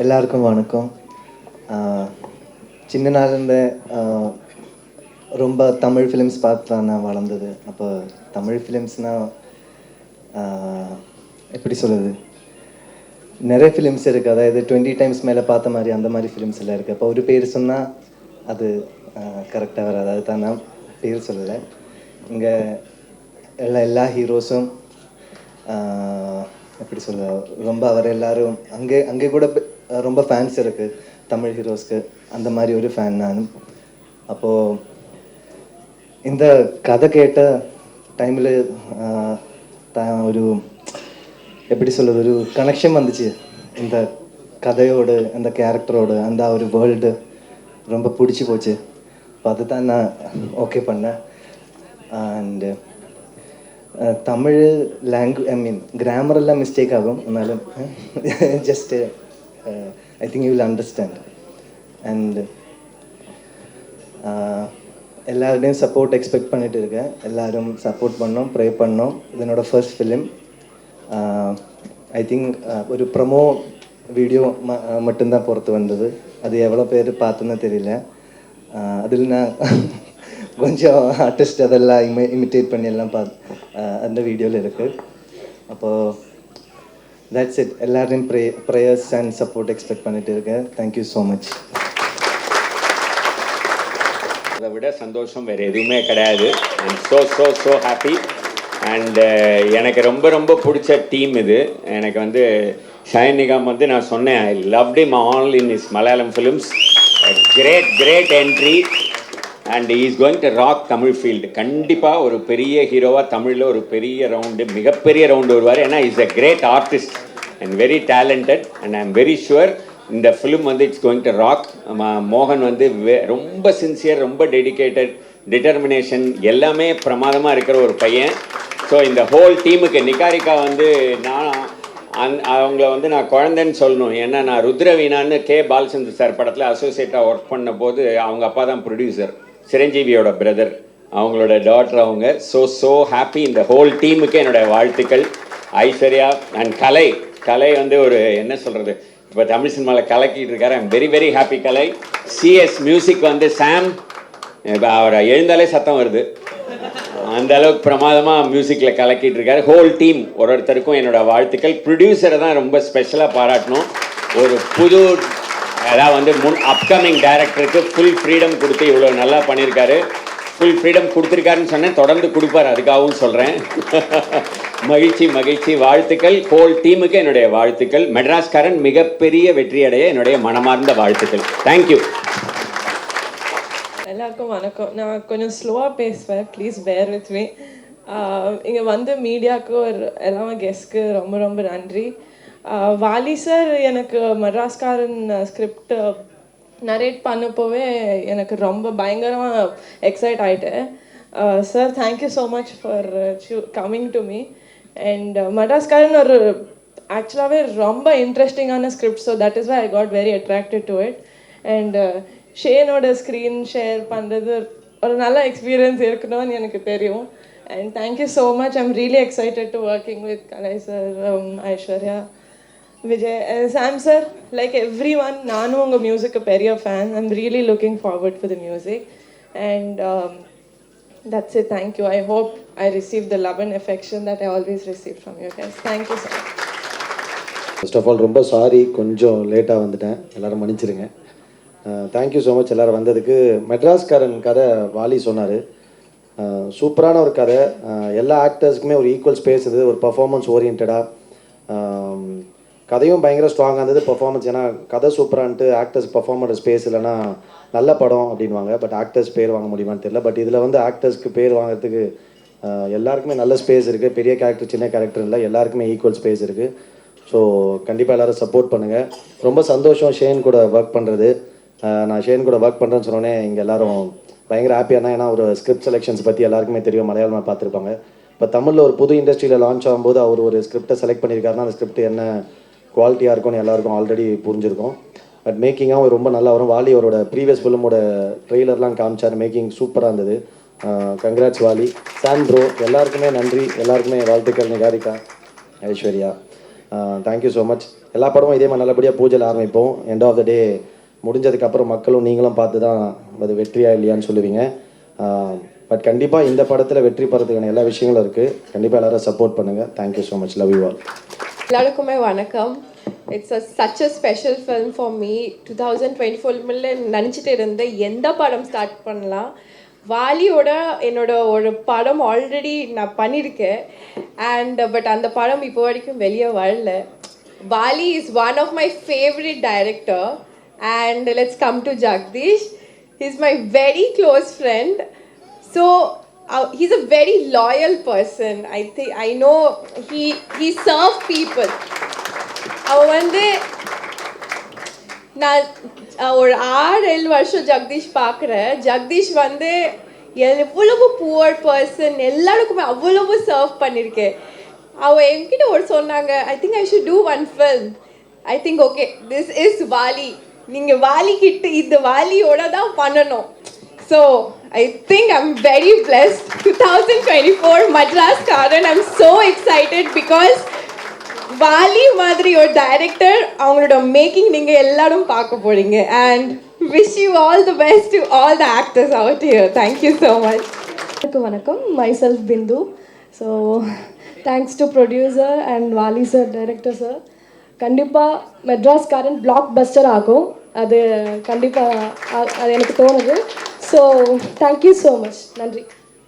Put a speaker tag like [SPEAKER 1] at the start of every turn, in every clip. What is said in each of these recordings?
[SPEAKER 1] எல்லாருக்கும் வணக்கம். சின்ன நாள்லேருந்து ரொம்ப தமிழ் ஃபிலிம்ஸ் பார்த்து தான் நான் வளர்ந்தது. அப்போ தமிழ் ஃபிலிம்ஸ்னால் எப்படி சொல்லுது, நிறைய ஃபிலிம்ஸ் இருக்குது. அதாவது 20 டைம்ஸ் மேலே பார்த்த மாதிரி அந்த மாதிரி ஃபிலிம்ஸ் எல்லாம் இருக்குது. அப்போ ஒரு பேர் சொன்னால் அது கரெக்டாக வராது. அது தான் நான் பேர் சொல்லலை. இங்கே எல்லா ஹீரோஸும் எப்படி சொல்ல, ரொம்ப அவர் எல்லோரும் அங்கே கூட ரொம்ப ஃபேன்ஸ் இருக்குது தமிழ் ஹீரோஸ்க்கு. அந்த மாதிரி ஒரு ஃபேன் நானும். அப்போது இந்த கதை கேட்ட டைமில் ஒரு எப்படி சொல்கிறது, ஒரு கனெக்ஷன் வந்துச்சு இந்த கதையோடு, அந்த கேரக்டரோடு, அந்த ஒரு வேர்ல்டு ரொம்ப பிடிச்சி போச்சு. அப்போ அதுதான் நான் ஓகே பண்ணேன். அண்டு தமிழ் கிராமர் எல்லாம் மிஸ்டேக் ஆகும், എന്നാലും just I think you will understand. And எல்லாருடையும் சப்போர்ட் எக்ஸ்பெக்ட் பண்ணிட்டு இருக்கேன். எல்லோரும் சப்போர்ட் பண்ணோம், ப்ரே பண்ணோம். இதனோட ஃபர்ஸ்ட் ஃபிலிம். ஐ திங்க் ஒரு ப்ரமோ வீடியோ மட்டும்தான் பொறுத்து வந்தது. அது எவ்வளோ பேர் பார்த்துன்னு தெரியல. அதில் நான் கொஞ்சம் ஆர்டிஸ்ட் அதெல்லாம் இமிட்டேட் பண்ணி எல்லாம் அந்த வீடியோவில் இருக்குது. அப்போது தட்ஸ் இட். எல்லாரையும் ப்ரேயர்ஸ் அண்ட் சப்போர்ட் எக்ஸ்பெக்ட் பண்ணிட்டு இருக்கேன். Thank you so much.
[SPEAKER 2] அதை விட சந்தோஷம் வேறு எதுவுமே கிடையாது. I'm so so so happy. And எனக்கு ரொம்ப ரொம்ப பிடிச்ச டீம் இது. எனக்கு வந்து ஷைன் நிகாம் வந்து நான் சொன்னேன், I loved him all in is Malayalam films. Great entry. And is going to rock Tamil field. கண்டிப்பாக ஒரு பெரிய ஹீரோவாக தமிழில் ஒரு பெரிய ரவுண்டு, மிகப்பெரிய ரவுண்டு வருவார். ஏன்னா is a great artist and very talented. And I am very sure இந்த ஃபிலிம் வந்து இட்ஸ் கோயிங் டு ராக். மோகன் வந்து ரொம்ப சின்சியர், ரொம்ப டெடிக்கேட்டட், டிட்டர்மினேஷன் எல்லாமே பிரமாதமாக இருக்கிற ஒரு பையன். ஸோ இந்த ஹோல் டீமுக்கு நிகாரிகா வந்து அவங்கள வந்து நான் குழந்தைன்னு சொல்லணும். ஏன்னா நான் ருத்ரவீணான்னு கே பாலச்சந்தர் சார் படத்தில் அசோசியேட்டாக ஒர்க் பண்ண போது அவங்க அப்பா தான் ப்ரொடியூசர், சிரஞ்சீவியோட பிரதர், அவங்களோட டாட்டர் அவங்க. So happy. இந்த ஹோல் டீமுக்கு என்னோடய வாழ்த்துக்கள். ஐஸ்வர்யா அண்ட் கலை வந்து ஒரு என்ன சொல்கிறது, இப்போ தமிழ் சினிமாவில் கலக்கிட்டு இருக்காரு. I'm very very happy. Kalai CS music வந்து சாம், இப்போ அவரை எழுந்தாலே சத்தம் வருது, அந்த அளவுக்கு பிரமாதமாக மியூசிக்கில் கலக்கிட்டு இருக்காரு. ஹோல் டீம் ஒருத்தருக்கும் என்னோட வாழ்த்துக்கள். ப்ரொடியூசரை தான் ரொம்ப ஸ்பெஷலாக பாராட்டணும். ஒரு புது அதாவது வந்து அப்கமிங் டைரக்டருக்கு ஃபுல் ஃப்ரீடம் கொடுத்து இவ்வளோ நல்லா பண்ணியிருக்காரு. ஃபுல் ஃப்ரீடம் கொடுத்துருக்காருன்னு சொன்னேன், தொடர்ந்து கொடுப்பார், அதுக்காகவும் சொல்கிறேன். மகிழ்ச்சி வாழ்த்துக்கள். ஹோல் டீமுக்கு என்னுடைய வாழ்த்துக்கள். மெட்ராஸ்காரன் மிகப்பெரிய வெற்றியடைய என்னுடைய மனமார்ந்த வாழ்த்துக்கள். தேங்க்யூ.
[SPEAKER 3] எல்லாருக்கும் வணக்கம். நான் கொஞ்சம் ஸ்லோவாக பேசுவேன், ப்ளீஸ் பேர் வித் மீ. இங்கே வந்து மீடியாவுக்கு எல்லாமே கெஸ்ட்க்கு ரொம்ப ரொம்ப நன்றி. வாலி சார் எனக்கு மெட்ராஸ்காரன் ஸ்கிரிப்ட் நரேட் பண்ணப்போவே எனக்கு ரொம்ப பயங்கரமாக எக்ஸைட் ஆகிட்டேன். Sir thank you so much for coming to me. And Madraskaaran ஒரு ஆக்சுவலாகவே ரொம்ப இன்ட்ரெஸ்டிங்கான script. So that is why I got very attracted to it. And ஷேனோட ஸ்க்ரீன் ஷேர் பண்ணுறது ஒரு நல்ல எக்ஸ்பீரியன்ஸ் இருக்கணும்னு எனக்கு தெரியும். And thank you so much. I'm really excited to working with Kalai sir, Aishwarya, Vijay, Sam sir, like every one. நானும் உங்கள் மியூசிக்கு பெரிய fan. I'm really looking forward for the music. And that's it. Thank you. I hope I receive the love and affection that I always receive from you guys. Thank you sir.
[SPEAKER 4] First of all ரொம்ப sorry, கொஞ்சம் லேட்டாக வந்துட்டேன், எல்லோரும் மன்னிச்சிருங்க. Thank you so much எல்லோரும் வந்ததுக்கு. மெட்ராஸ்காரன் கதை வாலி சொன்னார், சூப்பரான ஒரு கதை. எல்லா ஆக்டர்ஸுக்குமே ஒரு ஈக்குவல் ஸ்பேஸ் இருந்தது, ஒரு பர்ஃபார்மன்ஸ் ஓரியன்டாக. கதையும் பயங்கர ஸ்ட்ராங்காக இருந்தது, பர்ஃபார்மன்ஸ். ஏன்னா கதை சூப்பரான்ட்டு ஆக்டர்ஸ் பர்ஃபார்ம் பண்ணுற ஸ்பேஸ் இல்லைன்னா நல்ல படம் அப்படின்வாங்க, பட் ஆக்டர்ஸ் பேர் வாங்க முடியுமான்னு தெரியல. பட் இதில் வந்து ஆக்டர்ஸ்க்கு பேர் வாங்குறதுக்கு எல்லாருக்குமே நல்ல ஸ்பேஸ் இருக்குது. பெரிய கேரக்டர் சின்ன கேரக்டர் இல்லை, எல்லாருக்குமே ஈக்குவல் ஸ்பேஸ் இருக்குது. ஸோ கண்டிப்பாக எல்லோரும் சப்போர்ட் பண்ணுங்கள். ரொம்ப சந்தோஷம் ஷேன் கூட ஒர்க் பண்ணுறது. நான் ஷேன் கூட ஒர்க் பண்ணுறேன்னு சொன்னோன்னே இங்கே எல்லோரும் பயங்கர ஹாப்பியாக தான். ஏன்னா ஒரு ஸ்கிரிப்ட் செலெக்ஷன்ஸ் பற்றி எல்லாருக்குமே தெரியும், மலையாளமாக பார்த்துருப்பாங்க. இப்போ தமிழில் ஒரு புது இண்டஸ்ட்ரியில் லான்ச் ஆகும்போது அவர் ஒரு ஸ்கிரிப்டை செலக்ட் பண்ணியிருக்காருன்னா அந்த ஸ்கிரிப்ட் என்ன குவாலிட்டியாக இருக்கும்னு எல்லாருக்கும் ஆல்ரெடி புரிஞ்சிருக்கும். பட் மேக்கிங்காகவும் ரொம்ப நல்லா வரும். வாலி அவரோட ப்ரீவியஸ் ஃபிலிமோட ட்ரெய்லர்லாம் காமிச்சார், மேக்கிங் சூப்பராக இருந்தது. கங்க்ராட்ஸ் வாலி. சாம் ப்ரோ, எல்லாருக்குமே நன்றி, எல்லாருக்குமே வாழ்த்துக்கள். Niharika, Aishwarya, thank you so much. எல்லா படமும் இதே மாதிரி நல்லபடியாக பூஜையில் ஆரம்பிப்போம். எண்ட் ஆஃப் த டே முடிஞ்சதுக்கப்புறம் மக்களும் நீங்களும் பார்த்து தான் அது வெற்றியா இல்லையான்னு சொல்லுவீங்க. பட் கண்டிப்பாக இந்த படத்தில் வெற்றி பெறதுக்கான எல்லா விஷயங்களும் இருக்குது. கண்டிப்பாக எல்லோரும் சப்போர்ட் பண்ணுங்கள். Thank you so much. Love you all.
[SPEAKER 5] எல்லாருக்குமே வணக்கம். It's such a special film for me. 2024 நினச்சிட்டு இருந்தேன் எந்த படம் ஸ்டார்ட் பண்ணலாம். வாலியோட என்னோட ஒரு படம் ஆல்ரெடி நான் பண்ணியிருக்கேன். பட் அந்த படம் இப்போ வரைக்கும் வெளியே வரல. Vaali is one of my favourite director. And let's come to Jagdish. He's my very close friend. So he's a very loyal person. I know he serves people. அவன் வந்து நான் ஒரு 6-7 வருஷம் ஜெகதீஷ் பார்க்குறேன். ஜெகதீஷ் வந்து எவ்வளவு புவர் பர்சன், எல்லாருக்குமே அவ்வளவு சர்வ் பண்ணியிருக்கேன். அவன் என்கிட்ட ஒரு சொன்னாங்க, I think I should do one film. I think okay this is Vaali. நீங்கள் வாலி கிட்ட இந்த வாலியோட தான் பண்ணணும். So I think I'm very blessed. 2024 Madraskaaran. I'm so excited because Vaali மாதிரி ஒரு டைரக்டர் அவங்களோட மேக்கிங் நீங்கள் எல்லாரும் பார்க்க போறீங்க. And wish you all the best to all the actors out here. Thank you so much.
[SPEAKER 3] வணக்கம். Myself Bindu. So thanks to producer and Vaali sir, director sir. கண்டிப்பாக மெட்ராஸ் காரன் பிளாக் பஸ்டர் ஆகும். அது கண்டிப்பாக அது எனக்கு தோணுது. So thank you so much. நன்றி.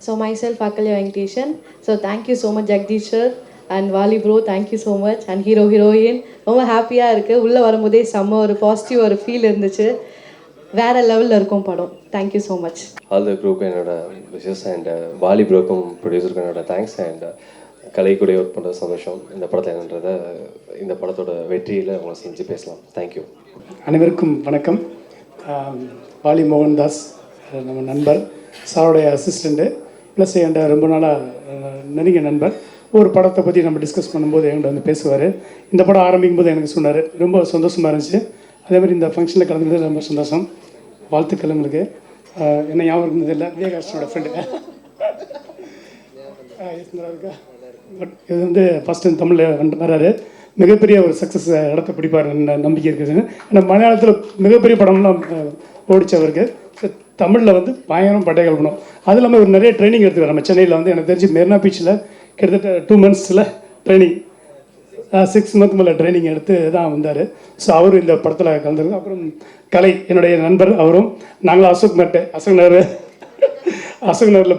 [SPEAKER 6] So myself Akalya Venkatesan. So thank you so much Jagadish sir and Vaali bro. Thank you so much. And heroine ரொம்ப ஹாப்பியாக இருக்குது. உள்ளே வரும்போதே செம்ம ஒரு பாசிட்டிவ் ஒரு ஃபீல் இருந்துச்சு. வேறு லெவலில் இருக்கும் படம். Thank you so much.
[SPEAKER 7] All the group என்னோட விஷஸ் அண்ட் வாலி ப்ரோக்கும் ப்ரொடியூசருக்கும் என்னோட தேங்க்ஸ். அண்ட் கலை கூட ஒர்க் பண்ணுறது சந்தோஷம். இந்த படத்தில் என்னன்றதை இந்த படத்தோட வெற்றியில் உங்களை செஞ்சு பேசலாம். தேங்க்யூ.
[SPEAKER 8] அனைவருக்கும் வணக்கம். வாலி மோகன்தாஸ் நம்ம நண்பர், சாருடைய அசிஸ்டண்ட்டு, ப்ளஸ் என்கிட்ட ரொம்ப நாளாக நெருங்கிய நண்பர். ஒரு படத்தை பற்றி நம்ம டிஸ்கஸ் பண்ணும்போது என்கிட்ட வந்து பேசுவார். இந்த படம் ஆரம்பிக்கும் போது எனக்கு சொன்னார். ரொம்ப சந்தோஷமாக இருந்துச்சு. அதே மாதிரி இந்த ஃபங்க்ஷனில் கலந்துக்கிறது ரொம்ப சந்தோஷம். வாழ்த்துக்கள் உங்களுக்கு. என்ன ஞாபகம் இருந்ததில்லை, விவேகாஷ்டனோட ஃப்ரெண்டு இருக்கா. பட் இது வந்து ஃபஸ்ட்டு தமிழில் வராரு. மிகப்பெரிய ஒரு சக்ஸஸ் இடத்த பிடிப்பார் நம்பிக்கை இருக்குது. ஏன்னா மலையாளத்தில் மிகப்பெரிய படம்லாம் ஓடிச்சவருக்கு. தமிழில் வந்து பயங்கரம் பட்டை கலப்பணும். அது இல்லாமல் ஒரு நிறைய ட்ரைனிங் எடுத்துக்கார். நம்ம சென்னையில் வந்து எனக்கு தெரிஞ்சு மெரினா பீச்சில் கிட்டத்தட்ட 2 months ட்ரைனிங், 6 months மேலே ட்ரைனிங் எடுத்து தான் வந்தார். ஸோ அவரும் இந்த படத்தில் கலந்துருக்கு. அப்புறம் கலை என்னுடைய நண்பர். அவரும் நாங்களும் அசோக் நகரில்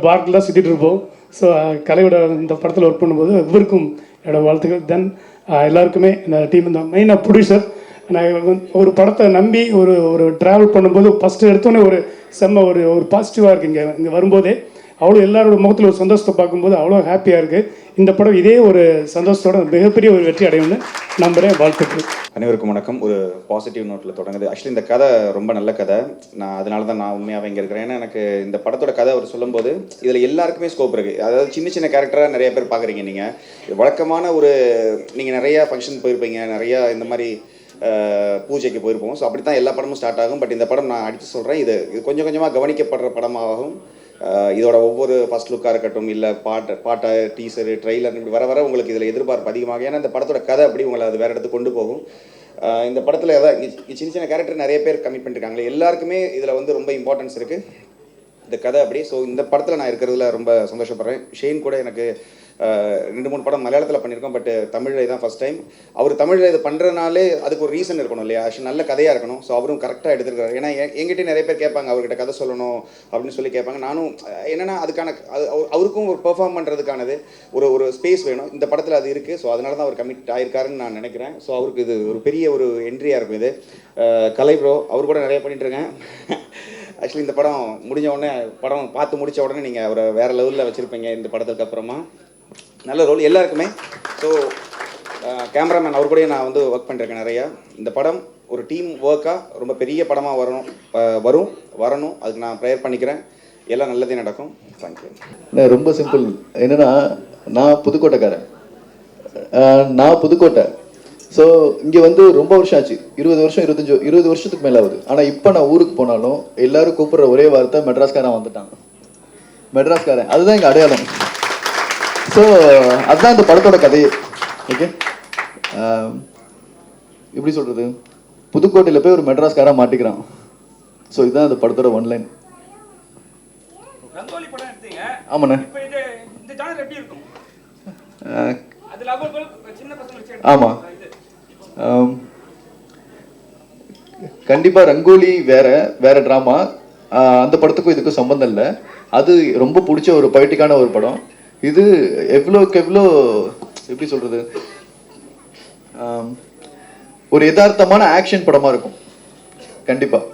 [SPEAKER 8] பார்க்கில் தான் சுற்றிட்டு இருப்போம். ஸோ கலையோட இந்த படத்தில் ஒர்க் பண்ணும்போது இவருக்கும் என்னோடய வாழ்த்துக்கள். தென் எல்லாருக்குமே இந்த டீம், இந்த மெயினாக ப்ரொடியூசர். நான் ஒரு படத்தை நம்பி ஒரு ட்ராவல் பண்ணும்போது ஃபஸ்ட்டு எடுத்தோன்னே ஒரு செம்ம ஒரு பாசிட்டிவாக இருக்குது. இங்கே வரும்போதே அவ்வளோ எல்லாரோட முகத்தில் ஒரு சந்தோஷத்தை பார்க்கும்போது அவ்வளோ ஹாப்பியாக இருக்குது. இந்த படம் இதே ஒரு சந்தோஷத்தோட மிகப்பெரிய ஒரு வெற்றி அடையும்னு நம்புகிறேன். வாழ்த்துக்கள்.
[SPEAKER 9] அனைவருக்கும் வணக்கம். ஒரு பாசிட்டிவ் நோட்டில் தொடங்குது. ஆக்சுவலி இந்த கதை ரொம்ப நல்ல கதை. அதனால தான் நான் உண்மையாகவே இங்கே இருக்கிறேன். ஏன்னா எனக்கு இந்த படத்தோட கதை அவர் சொல்லும்போது இதில் எல்லாருக்குமே ஸ்கோப் இருக்குது. அதாவது சின்ன சின்ன கேரக்டராக நிறைய பேர் பார்க்குறீங்க. நீங்கள் வழக்கமான நீங்கள் நிறையா ஃபங்க்ஷன் போயிருப்பீங்க, நிறையா இந்த மாதிரி பூஜைக்கு போயிருப்போம். ஸோ அப்படி தான் எல்லா படமும் ஸ்டார்ட் ஆகும். பட் இந்த படம் நான் அடித்து சொல்கிறேன், இது கொஞ்சம் கொஞ்சமாக கவனிக்கப்படுற படமாகும். இதோட ஒவ்வொரு ஃபர்ஸ்ட் லுக்காக இருக்கட்டும், இல்லை பாட்டை டீசரு ட்ரெய்லர் இப்படி வர உங்களுக்கு இதில் எதிர்பார்ப்பு அதிகமாக. ஏன்னா இந்த படத்தோட கதை அப்படி உங்களை அது வேறு இடத்துக்கு கொண்டு போகும். இந்த படத்தில் சின்ன சின்ன கேரக்டர் நிறைய பேர் கமிட் பண்ணியிருக்காங்களே, எல்லாருக்குமே இதில் வந்து ரொம்ப இம்பார்ட்டன்ஸ் இருக்குது இந்த கதை அப்படி. ஸோ இந்த படத்தில் நான் இருக்கிறதுல ரொம்ப சந்தோஷப்படுறேன். ஷெயின் கூட எனக்கு 2-3 படம் மலையாளத்தில் பண்ணியிருக்கோம். பட் தமிழில் இதுதான் ஃபஸ்ட் டைம். அவர் தமிழில் இது பண்ணுறதுனாலே அதுக்கு ஒரு ரீசன் இருக்கணும் இல்லையா? நல்ல கதையாக இருக்கணும். ஸோ அவரும் கரெக்டாக எடுத்துருக்காரு. ஏன்னா எங்கிட்ட நிறைய பேர் கேட்பாங்க, அவர்கிட்ட கதை சொல்லணும் அப்படின்னு சொல்லி கேட்பாங்க. நானும் என்னென்னா அதுக்கான அவருக்கும் ஒரு பெர்ஃபார்ம் பண்ணுறதுக்கானது ஒரு ஸ்பேஸ் வேணும். இந்த படத்தில் அது இருக்குது. ஸோ அதனால தான் அவர் கமிட் ஆகிருக்காருன்னு நான் நினைக்கிறேன். ஸோ அவருக்கு இது ஒரு பெரிய ஒரு என்ட்ரியாக இருக்கும். இது கலை ப்ரோ அவர் கூட நிறைய பண்ணிட்டுருக்கேன். ஆக்சுவலி இந்த படம் முடிஞ்ச உடனே, படம் பார்த்து முடித்த உடனே நீங்கள் அவரை வேறு லெவலில் வச்சுருப்பீங்க. இந்த படத்துக்கு அப்புறமா நல்ல ரோல் எல்லாருக்குமே. ஸோ கேமராமேன் அவர் கூட நான் வந்து ஒர்க் பண்ணிருக்கேன் நிறையா. இந்த படம் ஒரு டீம் ஒர்க்காக ரொம்ப பெரிய படமாக வரணும். அதுக்கு நான் ப்ரேயர் பண்ணிக்கிறேன். எல்லாம் நல்லதே நடக்கும். தேங்க்யூ.
[SPEAKER 1] ரொம்ப சிம்பிள். என்னென்னா நான் புதுக்கோட்டைக்காரன். புதுக்கோட்டை. ஸோ இங்கே வந்து ரொம்ப வருஷம் ஆச்சு, 20 வருஷத்துக்கு மேலே ஆகுது. ஆனால் இப்போ நான் ஊருக்கு போனாலும் எல்லோரும் கூப்பிட்ற ஒரே வார்த்தை மெட்ராஸ்காரன் வந்துட்டாங்க, மெட்ராஸ்காரன். அதுதான் எங்கள் அடையாளம். ஸோ அதுதான் இந்த படத்தோட கதையே. ஓகே,
[SPEAKER 10] எப்படி சொல்கிறது, புதுக்கோட்டையில் போய் ஒரு மெட்ராஸ்காராக மாட்டிக்கிறான். ஸோ இதுதான் அந்த படத்தோட ஒன்லைன். ஆமாண்ணே. ஆமாம், கண்டிப்பாக ரங்கோலி வேற ட்ராமா. அந்த படத்துக்கும் இதுக்கும் சம்மந்தம் இல்லை. அது ரொம்ப பிடிச்ச ஒரு பொய்டிக்கான ஒரு படம். இது எவ்வளோக்கு எவ்வளோ எப்படி சொல்கிறது, ஒரு யதார்த்தமான ஆக்ஷன் படமாக இருக்கும் கண்டிப்பாக.